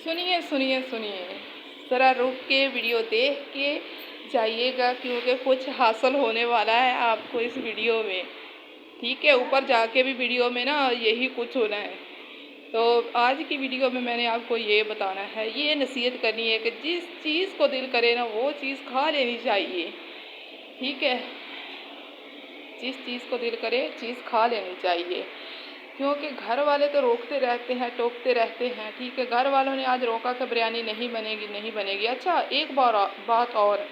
सुनिए सुनिए सुनिए, ज़रा रुक के वीडियो देख के जाइएगा, क्योंकि कुछ हासिल होने वाला है आपको इस वीडियो में। ठीक है, ऊपर जाके भी वीडियो में ना यही कुछ होना है। तो आज की वीडियो में मैंने आपको ये बताना है, ये नसीहत करनी है कि जिस चीज़ को दिल करे ना वो चीज़ खा लेनी चाहिए। ठीक है, जिस चीज़ को दिल करे चीज़ खा लेनी चाहिए, क्योंकि घर वाले तो रोकते रहते हैं, टोकते रहते हैं। ठीक है, घर वालों ने आज रोका कि बिरयानी नहीं बनेगी नहीं बनेगी। अच्छा, एक बात और,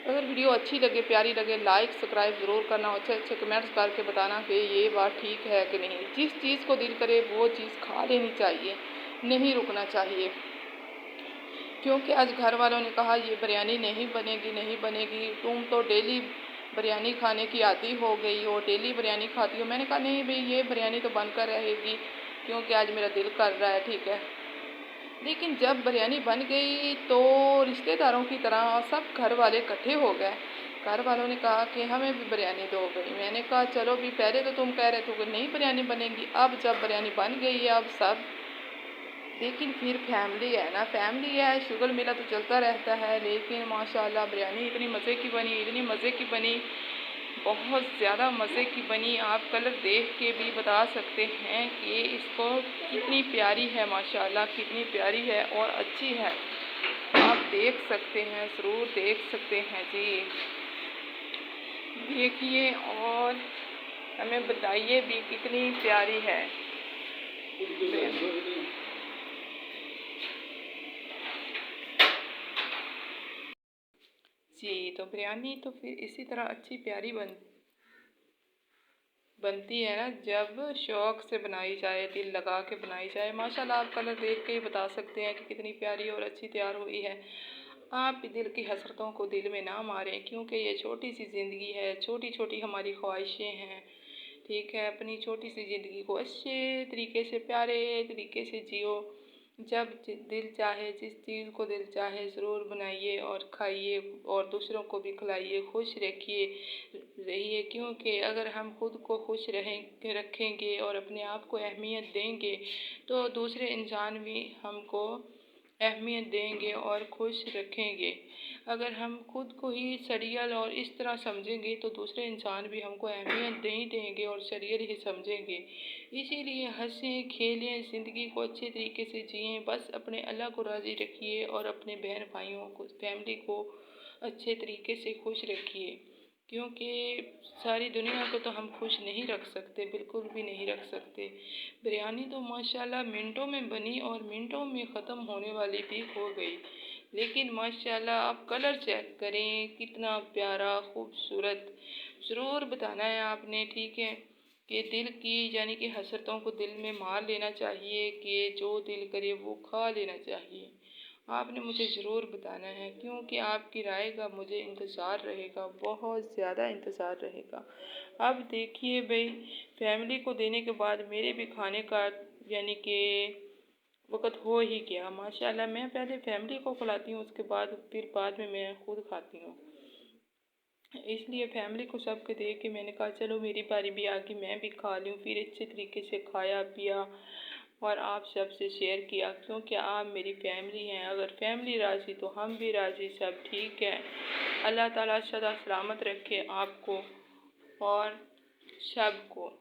अगर वीडियो अच्छी लगे, प्यारी लगे, लाइक सब्सक्राइब ज़रूर करना, अच्छे अच्छे कमेंट्स करके बताना कि ये बात ठीक है कि नहीं। जिस चीज़ को दिल करे वो चीज़ खा लेनी चाहिए, नहीं रुकना चाहिए। क्योंकि आज घर वालों ने कहा ये बिरयानी नहीं बनेगी नहीं बनेगी, तुम तो डेली बिरयानी खाने की आदी हो गई हो, डेली बिरयानी खाती हो। मैंने कहा नहीं भाई, ये बिरयानी तो बनकर रहेगी, क्योंकि आज मेरा दिल कर रहा है। ठीक है, लेकिन जब बिरयानी बन गई तो रिश्तेदारों की तरह सब घर वाले इकट्ठे हो गए। घर वालों ने कहा कि हमें भी बिरयानी दो भाई। मैंने कहा चलो भी, पहले तो तुम कह रहे थे कि नहीं बिरयानी बनेगी, अब जब बिरयानी बन गई है अब सब। लेकिन फिर फैमिली है ना, फैमिली है, शुगर मिला तो चलता रहता है। लेकिन माशाल्लाह बिरयानी इतनी मज़े की बनी, इतनी मज़े की बनी, बहुत ज़्यादा मज़े की बनी। आप कलर देख के भी बता सकते हैं कि इसको कितनी प्यारी है, माशाल्लाह कितनी प्यारी है और अच्छी है। आप देख सकते हैं, ज़रूर देख सकते हैं जी। देखिए और हमें बताइए भी कितनी प्यारी है। जी, तो बिरयानी तो फिर इसी तरह अच्छी प्यारी बनती है ना, जब शौक़ से बनाई जाए, दिल लगा के बनाई जाए। माशाल्लाह आप कलर देख के ही बता सकते हैं कि कितनी प्यारी और अच्छी तैयार हुई है। आप भी दिल की हसरतों को दिल में ना मारें, क्योंकि ये छोटी सी ज़िंदगी है, छोटी छोटी हमारी ख्वाहिशें हैं। ठीक है, अपनी छोटी सी ज़िंदगी को अच्छे तरीके से, प्यारे तरीके से जियो। जब दिल चाहे, जिस चीज़ को दिल चाहे ज़रूर बनाइए और खाइए, और दूसरों को भी खिलाइए, खुश रहिए। क्योंकि अगर हम खुद को खुश रखेंगे और अपने आप को अहमियत देंगे, तो दूसरे इंसान भी हमको अहमियत देंगे और खुश रखेंगे। अगर हम खुद को ही सड़ियल और इस तरह समझेंगे, तो दूसरे इंसान भी हमको अहमियत नहीं देंगे और सड़ियल ही समझेंगे। इसीलिए हंसें खेलें, ज़िंदगी को अच्छे तरीके से जिएं। बस अपने अल्लाह को राज़ी रखिए और अपने बहन भाइयों को, फैमिली को अच्छे तरीके से खुश रखिए। क्योंकि सारी दुनिया को तो हम खुश नहीं रख सकते, बिल्कुल भी नहीं रख सकते। बिरयानी तो माशाल्लाह मिनटों में बनी और मिनटों में ख़त्म होने वाली भी हो गई। लेकिन माशाल्लाह आप कलर चेक करें, कितना प्यारा खूबसूरत। ज़रूर बताना है आपने, ठीक है, कि दिल की यानी कि हसरतों को दिल में मार लेना चाहिए, कि जो दिल करे वो खा लेना चाहिए। आपने मुझे ज़रूर बताना है, क्योंकि आपकी राय का मुझे इंतज़ार रहेगा, बहुत ज़्यादा इंतज़ार रहेगा। अब देखिए भाई, फैमिली को देने के बाद मेरे भी खाने का यानी कि वक़्त हो ही गया। माशाल्लाह मैं पहले फैमिली को खिलाती हूँ, उसके बाद फिर बाद में मैं खुद खाती हूँ। इसलिए फैमिली को सबके दे के मैंने कहा चलो मेरी बारी भी आ गई, मैं भी खा लूँ। फिर अच्छे तरीके से खाया पिया और आप सबसे शेयर किया, क्योंकि आप मेरी फैमिली हैं। अगर फैमिली राज़ी तो हम भी राज़ी, सब ठीक है। अल्लाह ताला सदा सलामत रखे आपको और सबको।